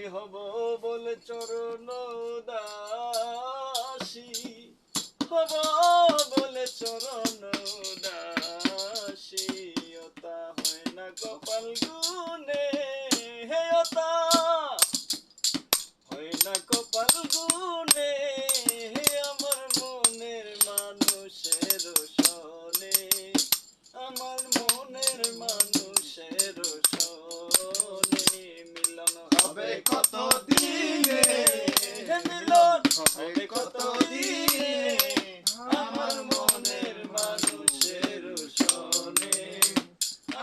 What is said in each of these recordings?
আমি হব বলে চরণ দাসী, হব বলে চরণ দাসী। ওতা হয় না কপাল গুনে, হে ওতা হয় না কপাল গুনে, হে আমার মনের মানুষের সনে, আমার মনের মানুষের সনে। মিলন হবে কত দিনে, হে মিলন হবে কত দিনে, আমার মনের মানুষের সনে,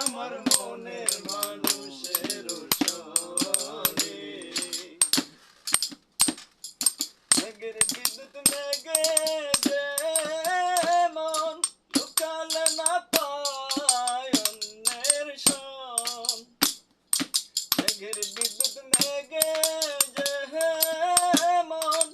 আমার মনের মানুষের সনে। মেঘের বিদ্যুৎ মেঘে যেমন লুকালে না পায় অন্যের সন, মেঘের বিদ্যুৎ মেঘে যেমন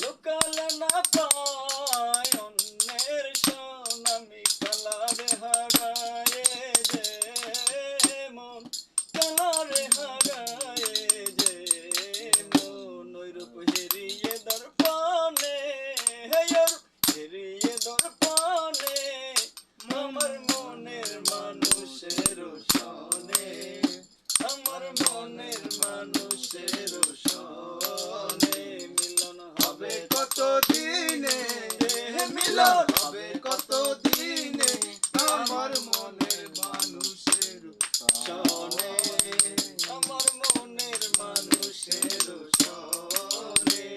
লুকালে না পায় অন্যের সন। আমি কালারে হারায়ে যেমন, কালারে হারায়ে যেমন, ওই রূপ হেরিয়ে দর্পণে, হে হেরিয়ে দর্পণে, আমার মনের মানুষের সনে, আমার মনের মানুষের সনে। মিলন হবে কত দিনে, হে মিলন হবে কত দিনে, আমার মনের মানুষের সনে, আমার মনের মানুষের সনে।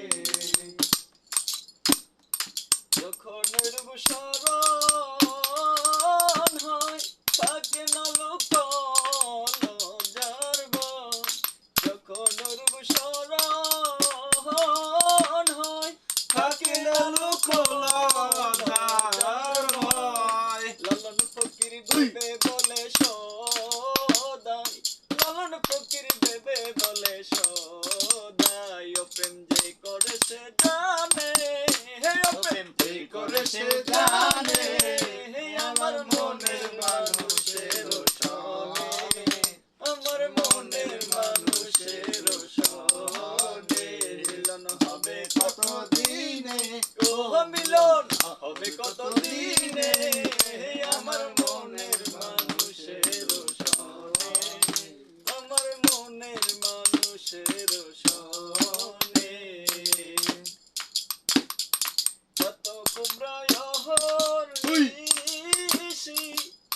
যখন রূপ স্মরণ হয় থাকে না লোকল যার বন, যখন রূপ স্মরণ হয় থাকে না লোকল যার ভয়। লালন ফকির ভেবে বলে সদাই, লালন ফকির ভেবে বলে সদাই, ও প্রেম যে করেছে জানে, হে ও প্রেম যে করেছে জানে, হে আমার মনের মানুষের সনে, আমার মনের মানুষের সনে। মিলন হবে কত দিনে, ও মিলন হবে কত দিনে, হে আমার মনের মানুষের সনে, আমার মনের মানুষের সনে। কত কুমড়ায় হরিষি,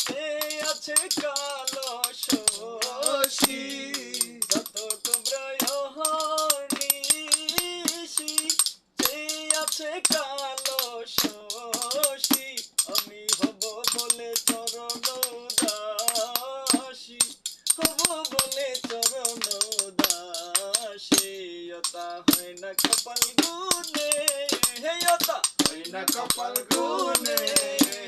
সে আছে কালো শশী, কত কুমড়ায় হরিষি, সে আছে কালো শশী। আমি হব বলে চরণ দাসী, হব বলে চরণ দাসী। ওতা হয় না কপাল গুনে, হে ওতা হয় না কপাল গুনে,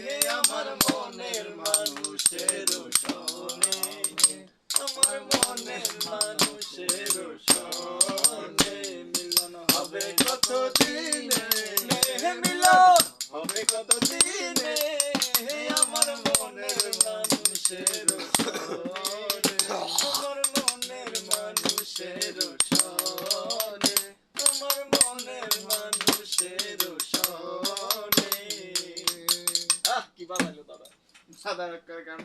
হে আমার মনের মানুষের সনে, আমার মনের মানুষের সনে। মিলন হবে কত দিনে, হে মিলন হবে কত দিনে, হে আমার মনের মানুষের সনে, আমার মনের মানুষের সনে, আমার মনের মানুষের সনে। কি বানাইলো দাদা, সাদা গান।